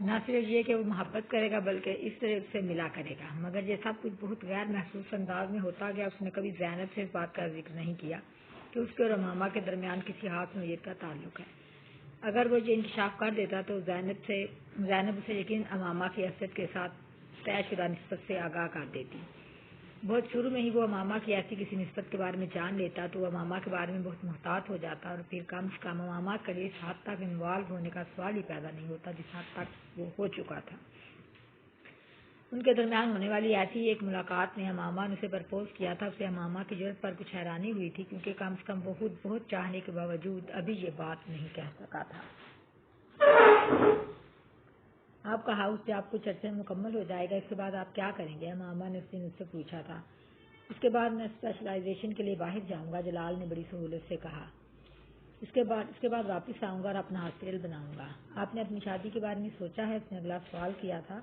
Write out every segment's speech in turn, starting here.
نہ صرف یہ کہ وہ محبت کرے گا بلکہ اس طرح اس سے ملا کرے گا، مگر یہ سب کچھ بہت غیر محسوس انداز میں ہوتا گیا۔ اس نے کبھی زینب سے اس بات کا ذکر نہیں کیا کہ اس کے اور امامہ کے درمیان کسی ہاتھ نوعیت کا تعلق ہے۔ اگر وہ یہ انکشاف کر دیتا تو زینب اسے یقیناً امامہ کی حیثیت کے ساتھ طے شدہ نسبت سے آگاہ کر دیتی۔ بہت شروع میں ہی وہ امامہ کی ایسی کسی نسبت کے بارے میں جان لیتا تو وہ امامہ کے بارے میں بہت محتاط ہو جاتا، اور پھر کم سے کم امامہ کے لیے اس حد تک انوالو ہونے کا سوال ہی پیدا نہیں ہوتا جس حد تک وہ ہو چکا تھا۔ ان کے درمیان ہونے والی ایسی ایک ملاقات میں امامہ نے اسے پرپوز کیا تھا۔ اسے امامہ کی جرأت پر کچھ حیرانی ہوئی تھی، کیونکہ کم سے کم بہت چاہنے کے باوجود ابھی یہ بات نہیں کہہ سکا تھا۔ آپ کا ہاؤس جب کچھ عرصے میں مکمل ہو جائے گا، اس کے بعد آپ کیا کریں گے؟ امامہ نے اس دن اس سے پوچھا تھا۔ اس کے بعد میں اسپیشلائزیشن کے لیے باہر جاؤں گا، جلال نے بڑی سہولت سے کہا۔ اس کے بعد واپس آؤں گا اور اپنا ہاسپٹل بناؤں گا۔ آپ نے اپنی شادی کے بارے میں سوچا ہے؟ اس نے اگلا سوال کیا تھا۔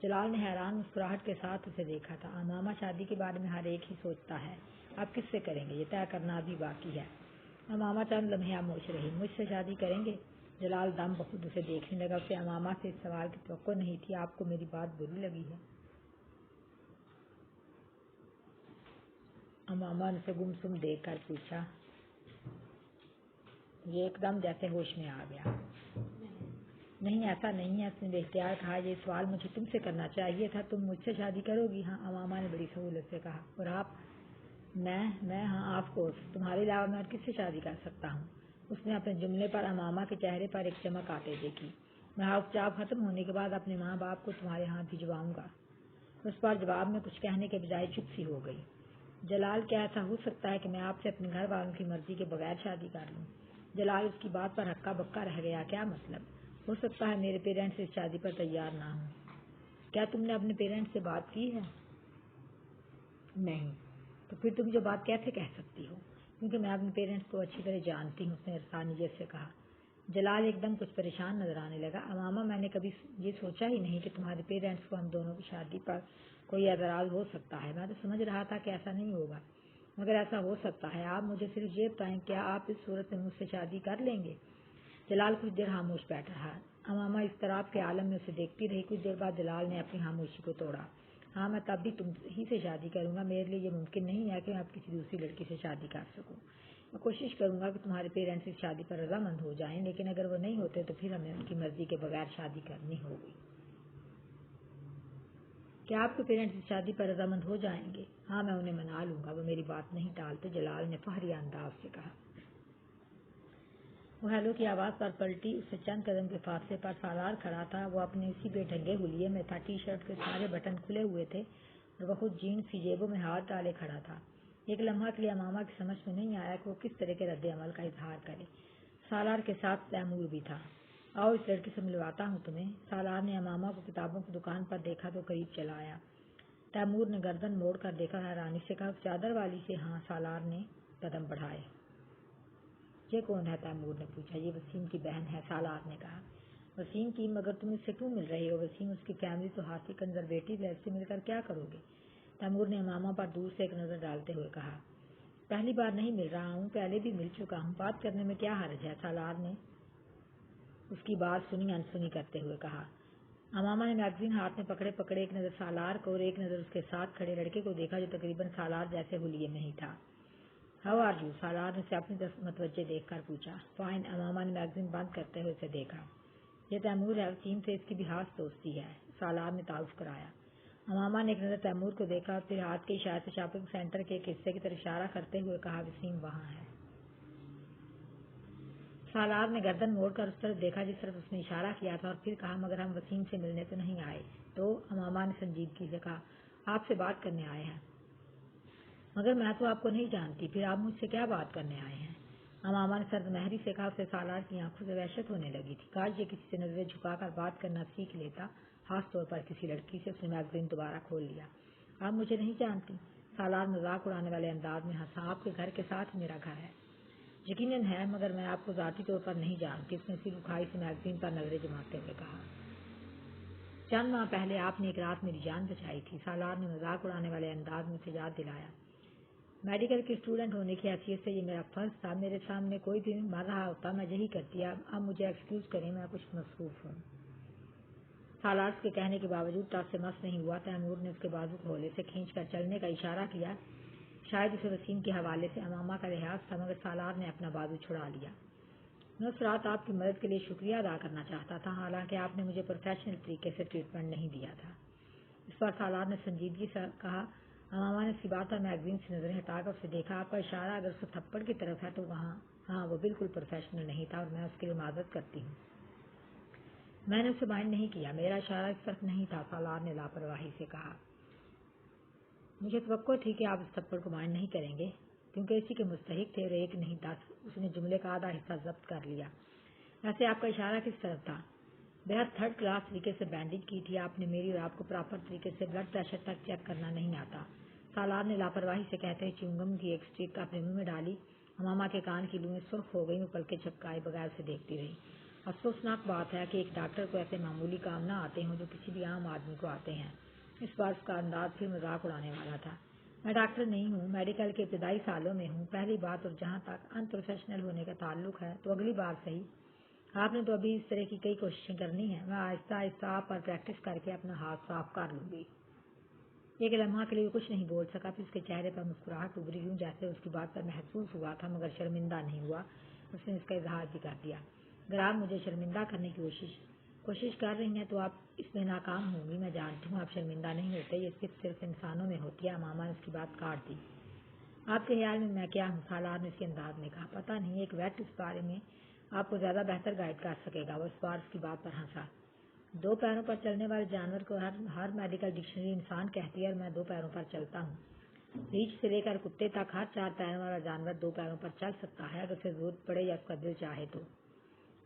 جلال نے حیران مسکراہٹ کے ساتھ اسے دیکھا تھا۔ امامہ، شادی کے بارے میں ہر ایک ہی سوچتا ہے، آپ کس سے کریں گے یہ طے کرنا ابھی باقی ہے۔ امامہ چند لمحے خاموش رہی۔ مجھ سے شادی کریں گے؟ جلال دم بخود اسے دیکھنے لگا۔ اسے امامہ سے اس سوال کی توقع نہیں تھی۔ آپ کو میری بات بری لگی ہے؟ امامہ نے اسے گمسم دیکھ کر پوچھا۔ یہ ایک دم جیسے ہوش میں آ گیا۔ نہیں، ایسا نہیں ہے، اس نے بے اختیار کہا۔ یہ سوال مجھے تم سے کرنا چاہیے تھا۔ تم مجھ سے شادی کرو گی؟ ہاں، امامہ نے بڑی سہولت سے کہا۔ اور آپ؟ میں ہاں، آف کورس، تمہارے علاوہ میں اور کس سے شادی کر سکتا ہوں؟ اس نے اپنے جملے پر امامہ کے چہرے پر ایک چمک آتے دیکھی۔ میں ہاؤس جاب ختم ہونے کے بعد اپنے ماں باپ کو تمہارے ہاں بھجواؤں گا۔ اس پر جواب میں کچھ کہنے کے بجائے چپ سی ہو گئی۔ جلال، کیا ایسا ہو سکتا ہے کہ میں آپ سے اپنے گھر والوں کی مرضی کے بغیر شادی کر لوں؟ جلال اس کی بات پر ہکا بکا رہ گیا۔ کیا مطلب؟ ہو سکتا ہے میرے پیرنٹس اس شادی پر تیار نہ ہوں۔ کیا تم نے اپنے پیرنٹس سے بات کی ہے؟ نہیں۔ تو پھر تم جو بات کیسے کہہ سکتی ہو؟ کیونکہ میں اپنے پیرنٹس کو اچھی طرح جانتی ہوں، اس نے عرفانیت سے کہا۔ جلال ایک دم کچھ پریشان نظر آنے لگا۔ امامہ، میں نے کبھی یہ سوچا ہی نہیں کہ تمہارے پیرنٹس کو ہم دونوں کی شادی پر کوئی اعتراض ہو سکتا ہے۔ میں تو سمجھ رہا تھا کہ ایسا نہیں ہوگا، مگر ایسا ہو سکتا ہے۔ آپ مجھے صرف یہ بتائیں، کیا آپ اس صورت میں مجھ سے شادی کر لیں گے؟ جلال کچھ دیر خاموش بیٹھا رہا۔ امامہ اضطراب کے عالم میں اسے دیکھتی رہی۔ کچھ دیر بعد جلال نے اپنی خاموشی کو توڑا۔ ہاں، میں تب بھی تم ہی سے شادی کروں گا۔ میرے لیے یہ ممکن نہیں ہے کہ میں اب کسی دوسری لڑکی سے شادی کر سکوں۔ میں کوشش کروں گا کہ تمہارے پیرنٹس اس شادی پر رضامند ہو جائیں، لیکن اگر وہ نہیں ہوتے تو پھر ہمیں ان کی مرضی کے بغیر شادی کرنی ہوگی۔ کیا آپ کے پیرنٹس اس شادی پر رضامند ہو جائیں گے؟ ہاں، میں انہیں منا لوں گا، وہ میری بات نہیں ٹالتے، جلال نے فخریہ انداز سے کہا۔ وہ ہیلو کی آواز پر پلٹی۔ اس سے چند قدم کے فاصلے پر سالار کھڑا تھا۔ وہ اپنے اسی بے ڈھنگے حلیے میں تھا، ٹی شرٹ کے سارے بٹن کھلے ہوئے تھے اور وہ خود جینز کی جیبوں میں ہاتھ ڈالے کھڑا تھا۔ ایک لمحہ کے لیے امامہ کی سمجھ میں نہیں آیا کہ وہ کس طرح کے رد عمل کا اظہار کرے۔ سالار کے ساتھ تیمور بھی تھا۔ آؤ، اس لڑکی سے ملواتا ہوں تمہیں۔ سالار نے امامہ کو کتابوں کی دکان پر دیکھا تو قریب چلا آیا۔ تیمور نے گردن موڑ کر دیکھا، حیرانی سے کہا، چادر والی سے؟ ہاں، سالار نے قدم بڑھائے۔ یہ کون ہے؟ تیمور نے پوچھا۔ یہ وسیم کی بہن ہے، سالار نے کہا۔ وسیم کی؟ مگر تم اس سے کیوں مل رہے ہو؟ وسیم، اس کی فیملی تو خاصی کنزرویٹو ہے، اس سے مل کر کیا کرو گے؟ تیمور نے امامہ پر دور سے ایک نظر ڈالتے ہوئے کہا۔ پہلی بار نہیں مل رہا ہوں، پہلے بھی مل چکا ہوں، بات کرنے میں کیا حرج ہے؟ سالار نے اس کی بات سنی انسنی کرتے ہوئے کہا۔ امامہ نے میگزین ہاتھ میں پکڑے ایک نظر سالار کو اور ایک نظر اس کے ساتھ کھڑے لڑکے کو دیکھا جو تقریباً سالار جیسے حلیے میں ہی تھا۔ How are you? سالار نے اسے اپنی طرف متوجہ دیکھ کر پوچھا۔ فائن۔ امامہ نے میگزین بند کرتے ہوئے اسے دیکھا۔ یہ تیمور ہے، وسیم سے اس کی بھی خاص دوستی ہے، سالار نے تعارف کرایا۔ امامہ نے ایک نظر تیمور کو دیکھا اور پھر ہاتھ کے اشارے سے شاپنگ سینٹر کے ایک حصے کی طرف اشارہ کرتے ہوئے کہا، وسیم وہاں ہے۔ سالار نے گردن موڑ کر اس طرف دیکھا جس طرف اس نے اشارہ کیا تھا اور پھر کہا، مگر ہم وسیم سے ملنے تو نہیں آئے۔ تو امامہ نے سنجیدگی سے کہا، آپ سے بات کرنے آئے ہیں۔ مگر میں تو آپ کو نہیں جانتی، پھر آپ مجھ سے کیا بات کرنے آئے ہیں؟ امامہ نے سرد مہری سے کہا۔ اسے سالار کی آنکھوں سے وحشت ہونے لگی تھی۔ کاش یہ کسی سے نظریں جھکا کر بات کرنا سیکھ لیتا، خاص طور پر کسی لڑکی سے۔ اس نے میگزین دوبارہ کھول لیا۔ آپ مجھے نہیں جانتی؟ سالار مذاق اڑانے والے انداز میں ہنسا۔ آپ کے گھر کے ساتھ میرا گھر ہے۔ یقیناً ہے، مگر میں آپ کو ذاتی طور پر نہیں جانتی، اس نے سر اٹھائی سے میگزین پر نظریں جماتے ہوئے کہا۔ چند ماہ پہلے آپ نے ایک رات میری جان بچائی تھی، سالار نے مذاق اڑانے والے انداز میں اسے یاد دلایا۔ میڈیکل کی اسٹوڈنٹ ہونے کی حیثیت سے یہ میرا فرض تھا، میرے سامنے کوئی بھی مر رہا ہوتا میں یہی کرتی۔ اب مجھے ایکسکیوز کریں، میں کچھ مصروف ہوں۔ سالار اس کے کہنے کے باوجود ٹس سے مس نہیں ہوا۔ تیمور نے اس کے بازو کو ہولے سے کھینچ کر چلنے کا اشارہ کیا۔ شاید اسے وسیم کے حوالے سے امامہ کا لحاظ تھا، مگر سالار نے اپنا بازو چھڑا لیا۔ میں اس رات آپ کی مدد کے لیے شکریہ ادا کرنا چاہتا تھا، حالانکہ آپ نے مجھے پروفیشنل طریقے سے ٹریٹمنٹ نہیں دیا تھا۔ اس پر سالار نے سنجیدگی سے کہا۔ امامہ نے اس کی بات پر میگزین سے نظریں ہٹا کر اسے دیکھا۔ آپ کا اشارہ اگر اس تھپڑ کی طرف ہے تو ہاں وہ بالکل پروفیشنل نہیں تھا اور میں اس کے لیے معذرت کرتی ہوں۔ میں نے اسے مائنڈ نہیں کیا، میرا اشارہ اس طرف نہیں تھا، سالار نے لاپرواہی سے کہا۔ مجھے توقع تھی کہ آپ اس تھپڑ کو مائنڈ نہیں کریں گے، کیونکہ اسی کے مستحق تھے اور ایک نہیں 10۔ اس نے جملے کا آدھا حصہ ضبط کر لیا۔ ویسے آپ کا اشارہ کس طرف تھا؟ بہت تھرڈ کلاس طریقے سے بینڈیج کی تھی آپ نے میری، اور آپ کو پراپر طریقے سے بلڈ پریشر تک چیک کرنا نہیں آتا۔ سالار نے لاپرواہی سے کہتے ہوئے چیونگم کی ایک اسٹرپ اپنے منہ میں ڈالی۔ امامہ کے کان کی لوئیں سرخ ہو گئی، وہ پلکیں جھپکائے بغیر سے دیکھتی رہی۔ افسوسناک بات ہے کہ ایک ڈاکٹر کو ایسے معمولی کام نہ آتے ہوں جو کسی بھی عام آدمی کو آتے ہیں۔ اس بار اس کا انداز پھر مذاق اڑانے والا تھا۔ میں ڈاکٹر نہیں ہوں، میڈیکل کے ابتدائی سالوں میں ہوں، پہلی بات، اور جہاں تک ان پروفیشنل ہونے کا تعلق ہے تو اگلی بار صحیح۔ آپ نے تو ابھی اس طرح کی کئی کوششیں کرنی ہیں، میں آہستہ آہستہ آپ پر پریکٹس کر کے اپنا ہاتھ صاف کر لوں گی۔ ایک لمحہ کے لیے کچھ نہیں بول سکا، پھر اس کے چہرے پر مسکراہٹ ابھری، یوں جیسے اس کی بات پر محسوس ہوا تھا مگر شرمندہ نہیں ہوا۔ اس نے اس کا اظہار بھی کر دیا۔ اگر آپ مجھے شرمندہ کرنے کی کوشش کر رہی ہیں تو آپ اس میں ناکام ہوں گی۔ میں جانتی ہوں آپ شرمندہ نہیں ہوتے، یہ صرف انسانوں میں ہوتی ہے۔ امامہ نے اس کی بات کاٹ دی۔ آپ کے خیال میں کیا ہوں؟ سالار نے اسی انداز میں کہا۔ پتہ نہیں، ایک ویٹ اس بارے میں آپ کو زیادہ بہتر گائیڈ کر سکے گا۔ وہ اس بار اس کی بات پر ہنسا۔ 2 پیروں پر چلنے والے جانور کو ہر میڈیکل ڈکشنری انسان کہتی ہے، اور میں 2 پیروں پر چلتا ہوں۔ ریچھ سے لے کر کتے تک ہر 4 پیروں والا جانور 2 پیروں پر چل سکتا ہے اگر اسے ضرورت پڑے یا اس کا دل چاہے تو۔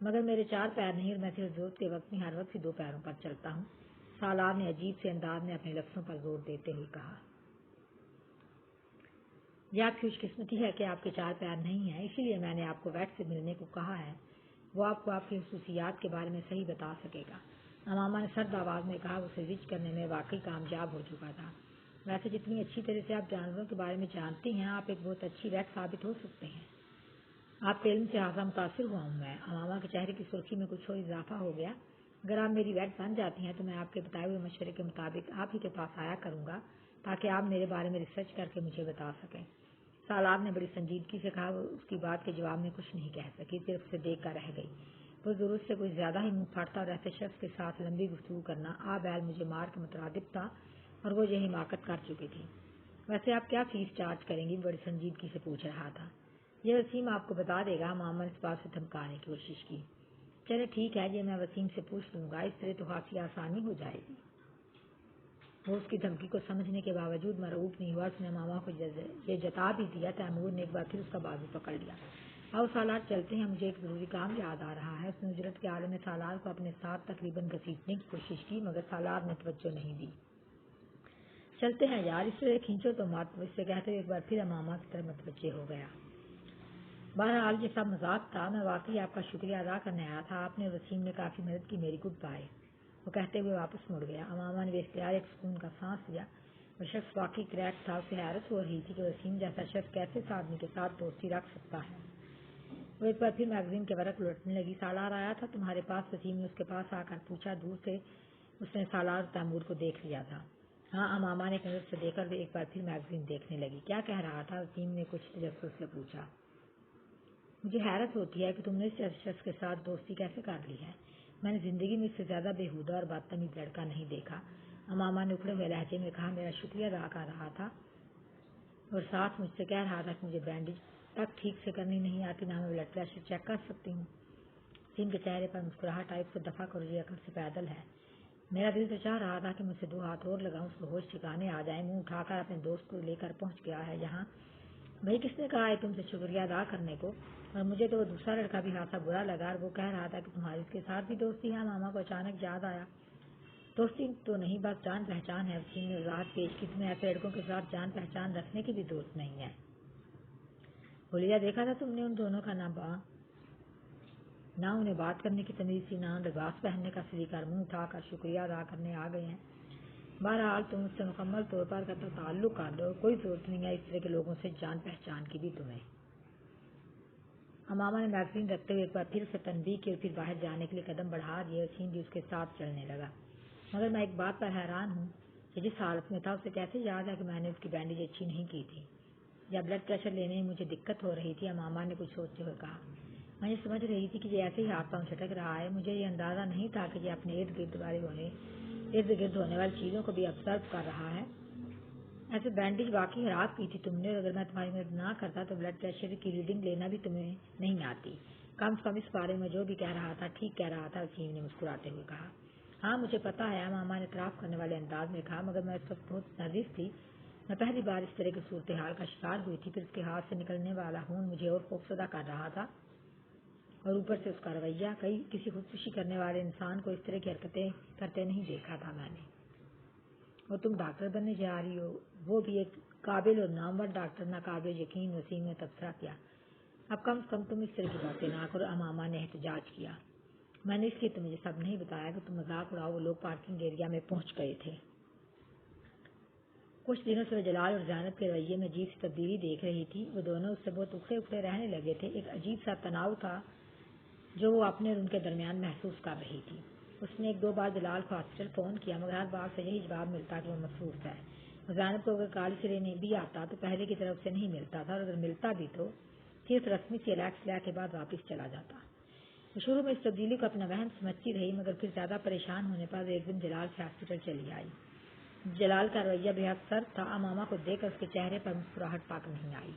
مگر میرے 4 پیر نہیں، اور میں صرف ضرورت کے وقت میں ہر وقت ہی 2 پیروں پر چلتا ہوں، سالار نے عجیب سے انداز میں اپنے لفظوں پر زور دیتے ہوئے کہا۔ یہ آپ کی خوش قسمتی ہے کہ آپ کے 4 پیر نہیں ہیں، اسی لیے میں نے آپ کو ویٹ سے ملنے کو کہا ہے، وہ آپ کو آپ کی خصوصیات کے بارے میں صحیح بتا سکے گا۔ امامہ نے سرد آواز میں کہا۔ وہ اسے ریچ کرنے میں واقعی کامیاب ہو چکا تھا۔ ویسے جتنی اچھی طرح سے آپ جانوروں کے بارے میں جانتی ہیں، آپ ایک بہت اچھی ویٹ ثابت ہو سکتے ہیں۔ آپ کے علم سے خاصا متاثر ہوا ہوں میں۔ امامہ کے چہرے کی سرخی میں کچھ اور اضافہ ہو گیا۔ اگر آپ میری ویٹ بن جاتی ہیں تو میں آپ کے بتائے ہوئے مشورے کے مطابق آپ ہی کے پاس آیا کروں گا تاکہ آپ میرے بارے میں ریسرچ کر کے مجھے بتا سکیں۔ سالار نے بڑی سنجیدگی سے کہا۔ وہ اس کی بات کے جواب میں کچھ نہیں کہہ سکی، صرف اسے دیکھ کر رہ گئی۔ وہ ضرورت سے کچھ زیادہ ہی منہ پھاڑتا اور ایسے شخص کے ساتھ لمبی گفتگو کرنا بیل مجھے مار کے مترادف تھا، اور وہ یہ حماقت کر چکی تھی۔ ویسے آپ کیا فیس چارج کریں گی؟ بڑی سنجیدگی سے پوچھ رہا تھا۔ یہ وسیم آپ کو بتا دے گا، امامہ نے اس بات سے دھمکانے کی کوشش کی۔ چلے ٹھیک ہے، یہ میں وسیم سے پوچھ لوں گا، اس طرح تو خاصی آسانی ہو جائے گی۔ وہ اس کی دھمکی کو سمجھنے کے باوجود مرعوب نہیں ہوا۔ اس نے امامہ کو یہ جتا بھی دیا۔ تیمور نے ایک بار پھر اس کا بازو پکڑ لیا۔ آؤ سالار چلتے ہیں، مجھے ایک ضروری کام یاد آ رہا ہے۔ اس نے اجرت کے عالم سالار کو اپنے ساتھ تقریباً گھسیٹنے کی کوشش کی، مگر سالار نے توجہ نہیں دی۔ چلتے ہیں یار، اس طرح کھینچو تو مت، اس سے کہتے ہوئے ایک بار پھر امامہ کی طرف متوجہ ہو گیا۔ بہرحال یہ سب مذاق تھا، میں واقعی آپ کا شکریہ ادا کرنے آیا تھا، آپ نے وسیم نے کافی مدد کی، میری گڈ بائے۔ وہ کہتے ہوئے واپس مڑ گیا۔ امامہ نے بے اختیار ایک سکون کا سانس لیا۔ وہ شخص واقعی کریک تھا۔ اسے حیرت ہو رہی تھی کہ وسیم جیسا شخص کیسے اس آدمی کے ساتھ دوستی رکھ سکتا ہے۔ وہ ایک بار پھر میگزین کے ورق لوٹنے لگی۔ سالار آیا تھا تمہارے پاس؟ وسیم نے اس کے پاس آ کر پوچھا۔ دور سے اس نے سالار تیمور کو دیکھ لیا تھا۔ ہاں، امامہ نے ایک نظر سے دیکھ کر ایک بار پھر میگزین دیکھنے لگی۔ کیا کہہ رہا تھا؟ وسیم نے کچھ تجسس سے پوچھا۔ مجھے حیرت ہوتی ہے کہ تم نے اس شخص کے ساتھ دوستی کیسے کر لی ہے، میں نے زندگی میں اس سے زیادہ بےہودہ اور بدتمیز لڑکا نہیں دیکھا۔ امامہ نے اکھڑے ہوئے لہجے میں کہا۔ میرا شکریہ ادا کر رہا تھا اور ساتھ مجھ سے کہہ رہا تھا کہ مجھے بینڈیج تک ٹھیک سے کرنی نہیں آتی، نہ میں بلڈ پریشر چیک کر سکتی ہوں۔ وسیم کے چہرے پر مسکراہٹ آئی۔ اس کو دفع کرو، یہ عقل سے پیدل ہے۔ میرا دل تو چاہ رہا تھا کہ مجھ سے 2 ہاتھ اور لگاؤں، اس کو ہوش ٹھکانے آ جائے۔ منہ اٹھا کر اپنے دوست کو لے کر پہنچ گیا ہے یہاں۔ بھائی کس نے کہا ہے تم سے شکریہ ادا کرنے کو؟ اور مجھے تو وہ دوسرا لڑکا بھی خاصا برا لگا، اور وہ کہہ رہا تھا کہ تمہاری اس کے ساتھ بھی دوستی ہے۔ ماما کو اچانک یاد آیا۔ دوستی تو نہیں، بس جان پہچان ہے۔ وسیم نے وضاحت پیش کی۔ تمہیں ایسے لڑکوں کے ساتھ جان پہچان رکھنے کی بھی ضرورت نہیں ہے۔ بولیا دیکھا تھا تم نے ان دونوں کا؟ نہ انہیں بات کرنے کی تمیز تھی، نہ لباس پہننے کا سلیقہ، منہ اٹھا کر شکریہ ادا کرنے آ گئے ہیں۔ بہرحال تم اس سے مکمل طور پر قطع تعلق کر دو، کوئی ضرورت نہیں ہے اس طرح کے لوگوں سے جان پہچان کی بھی تمہیں۔ امامہ نے میگزین رکھتے ہوئے ایک بار پھر اسے تنبیہ کی اور پھر باہر جانے کے لیے قدم بڑھا دیے۔ وسیم بھی اس کے ساتھ چلنے لگا۔ مگر میں ایک بات پر حیران ہوں کہ جس حالت میں تھا اسے کیسے یاد ہے کہ میں نے اس کی بینڈیج اچھی نہیں کی تھی. یا بلڈ پریشر لینے میں مجھے دقت ہو رہی تھی. اماما نے کچھ سوچتے ہوئے کہا. میں یہ سمجھ رہی تھی کہ یہ ایسے ہی ہاتھ پاؤں چھٹک رہا ہے. مجھے یہ اندازہ نہیں تھا کہ یہ اپنے ارد گرد ہونے والی چیزوں کو بھی آبزرو کر رہا ہے. ایسے بینڈیج واقعی خراب کی تھی تم نے, اور اگر میں تمہاری مدد نہ کرتا تو بلڈ پریشر کی ریڈنگ لینا بھی تمہیں نہیں آتی. کم سے کم اس بارے میں جو بھی کہہ رہا تھا ٹھیک کہہ رہا تھا, وسیم نے مسکراتے ہوئے کہا. ہاں مجھے پتا ہے, ماما نے اعتراف کرنے والے انداز میں کہا, مگر میں اس وقت بہت نروس تھی. میں پہلی بار اس طرح کی صورتحال کا شکار ہوئی تھی. پھر اس کے ہاتھ سے نکلنے والا خون مجھے اور خوفزدہ کر رہا تھا, اور اوپر سے اس کا رویہ. کسی خودکشی کرنے والے انسان کو اس طرح کی حرکتیں کرتے نہیں دیکھا تھا میں نے. اور تم ڈاکٹر بننے جا رہی ہو, وہ بھی ایک قابل اور نامور ڈاکٹر. ناقابل یقین, وسیم نے تبصرہ کیا. اب کم سے کم تم اس طرح کی باتیں نہ کرو, اماما نے احتجاج کیا. میں نے اس لیے تمہیں سب نہیں بتایا کہ تم مذاق اڑاؤ. وہ لوگ پارکنگ ایریا میں پہنچ گئے تھے. کچھ دنوں سے وہ جلال اور زینب کے رویے میں عجیب سی تبدیلی دیکھ رہی تھی. وہ دونوں اس سے بہت اکھڑے رہنے لگے تھے. ایک عجیب سا تناؤ تھا جو وہ اپنے اور ان کے درمیان محسوس کر رہی تھی. اس نے 1-2 بار جلال کو ہاسپٹل فون کیا, مگر ہر بار سے یہی جواب ملتا کہ وہ مصروف ہے. زینب کو اگر کال سے لینے بھی آتا تو پہلے کی طرف سے نہیں ملتا تھا, اور اگر ملتا بھی تو صرف رسمی سی الیکس لے کے بعد واپس چلا جاتا. وہ شروع میں اس تبدیلی کو اپنا وہم سمجھتی رہی, مگر پھر زیادہ پریشان ہونے پر ایک دن جلال سے ہاسپٹل چلی آئی. جلال کا رویہ بے حد سرد تھا. اماما کو دیکھ کر اس کے چہرے پر مسکراہٹ پاک نہیں آئی.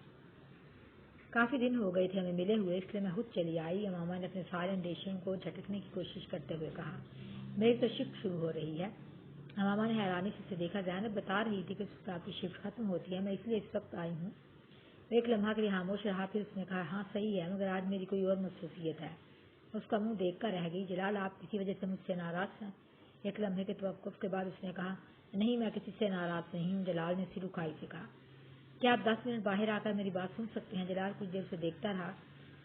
کافی دن ہو گئے تھے ہمیں ملے ہوئے, اس لیے میں خود چلی آئی. اماما نے اپنے سارے اندیشوں کو جھٹکنے کی کوشش کرتے ہوئے کہا. میری تو شفٹ شروع ہو رہی ہے. اماما نے حیرانی سے اسے دیکھا. زینب بتا رہی تھی کہ اس وقت آپ کی شفٹ ختم ہوتی ہے, میں اس لیے اس وقت آئی ہوں. ایک لمحہ کے لیے خاموش رہا, پھر اس نے کہا, ہاں صحیح ہے, مگر آج میری کوئی اور مصروفیت ہے. اس کا منہ دیکھ کر رہ گئی. جلال, آپ کسی وجہ سے مجھ سے ناراض ہیں؟ ایک لمحے کے توقف کے بعد اس نے کہا, نہیں میں کسی سے ناراض نہیں ہوں. جلال نے سر اٹھائی سے کہا. کیا آپ 10 منٹ باہر آ کر میری بات سن سکتے ہیں؟ جلال کچھ دیر سے دیکھتا رہا,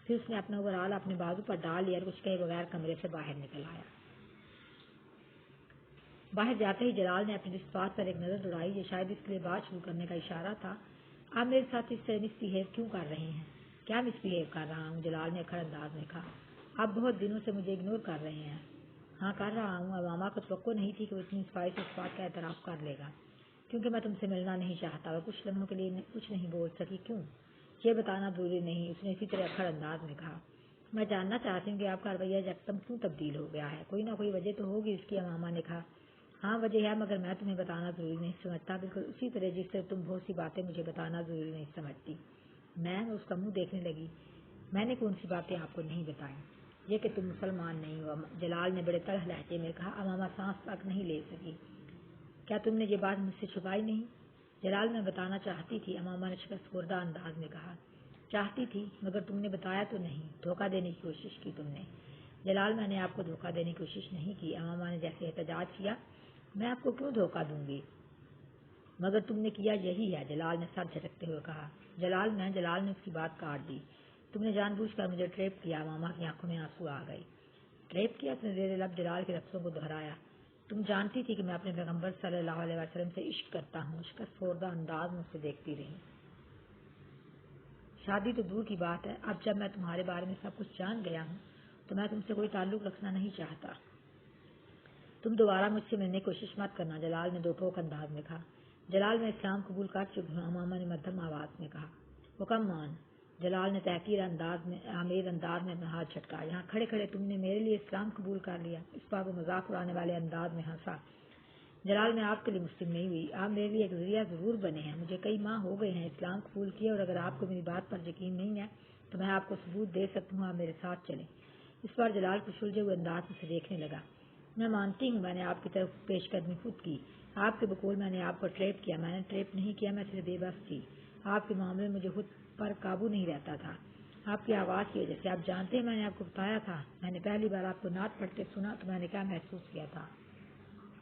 پھر اس نے اپنا اوور آل اپنے بازو پر ڈال لیا اور کچھ کہے بغیر کمرے سے باہر نکل آیا. باہر جاتے ہی جلال نے اپنے جذبات پر ایک نظر دوڑائی, جو شاید اس کے لیے بات شروع کرنے کا اشارہ تھا. آپ میرے ساتھ اس طرح مس بہیو کیوں کر رہے ہیں؟ کیا مس بہیو کر رہا ہوں؟ جلال نے اکھڑ انداز میں کہا. آپ بہت دنوں سے مجھے اگنور کر رہے ہیں. ہاں کر رہا ہوں. اماما کو توقع نہیں تھی کہ وہ اتنی صفائی سے اس بات کا اعتراف کر لے گا. کیونکہ میں تم سے ملنا نہیں چاہتا. وہ کچھ لمحوں کے لیے کچھ نہیں بول سکی. کیوں؟ یہ بتانا ضروری نہیں, اس نے اسی طرح اکھڑ انداز میں کہا. میں جاننا چاہتی ہوں کہ آپ کا رویہ یکدم کیوں تبدیل ہو گیا ہے. کوئی نہ کوئی وجہ تو ہوگی اس کی. اماما نے کہا. ہاں وجہ ہے, مگر میں تمہیں بتانا ضروری نہیں سمجھتا. بالکل اسی طرح جس سے تم بہت سی باتیں مجھے بتانا ضروری نہیں سمجھتی. میں اس کا منہ دیکھنے لگی. میں نے کون سی باتیں آپ کو نہیں بتائیں؟ یہ کہ تم مسلمان نہیں ہو. جلال نے بڑے تلخ لہجے میں کہا. اماما سانس تک نہیں لے سکی. کیا تم نے یہ بات مجھ سے چھپائی نہیں؟ جلال, میں بتانا چاہتی تھی. اماما نے شکست خوردہ انداز میں کہا. چاہتی تھی, مگر تم نے بتایا تو نہیں. دھوکہ دینے کی کوشش کی تم نے. جلال, میں نے آپ کو دھوکہ دینے کی کوشش نہیں کی. اماما نے جیسے احتجاج کیا. میں آپ کو کیوں دھوکہ دوں گی؟ مگر تم نے کیا یہی ہے. جلال نے سر جھٹکتے ہوئے کہا. جلال نے اس کی بات کاٹ دی. تم نے جان بوجھ کر مجھے ٹریپ کیا. اماما کی آنکھوں میں آنسو آ گئے. ٹریپ کیا؟ اس نے زیر لب جلال کے لفظوں کو دہرایا. تم جانتی تھی کہ میں اپنے پیغمبر صلی اللہ علیہ وسلم سے عشق کرتا ہوں. شکست خوردہ انداز میں اسے دیکھتی رہی. شادی تو دور کی بات ہے. اب جب میں تمہارے بارے میں سب کچھ جان گیا ہوں تو میں تم سے کوئی تعلق رکھنا نہیں چاہتا. تم دوبارہ مجھ سے ملنے کی کوشش مت کرنا. جلال نے دوٹوک انداز میں کہا. جلال, میں اسلام قبول کر چکی ہوں. اماما نے مدھم آواز میں کہا. حکم مان. جلال نے تحقیر انداز میں اپنا ہاتھ جھٹکا. یہاں کھڑے کھڑے تم نے میرے لیے اسلام قبول کر لیا؟ اس پر وہ مذاق اڑانے والے انداز میں ہنسا. جلال, میں آپ کے لیے مسلم نہیں ہوئی. آپ میرے لیے ایک ذریعہ ضرور بنے ہیں. مجھے کئی ماہ ہو گئے ہیں اسلام قبول کیے, اور اگر آپ کو میری بات پر یقین نہیں ہے تو میں آپ کو ثبوت دے سکتی ہوں. آپ میرے ساتھ چلیں. اس پر جلال کو سلجھے ہوئے انداز میں سے دیکھنے لگا. میں مانتی ہوں میں نے آپ کی طرف پیش قدمی خود کی. آپ کے بقول میں نے آپ کو ٹریپ کیا. میں نے ٹریپ نہیں کیا, میں صرف بے بس تھی. آپ کے معاملے میں مجھے خود پر قابو نہیں رہتا تھا. آپ کی آواز کی وجہ سے. آپ جانتے ہیں میں نے آپ کو بتایا تھا. میں نے پہلی بار آپ کو نعت پڑھتے سنا تو میں نے کیا محسوس کیا تھا.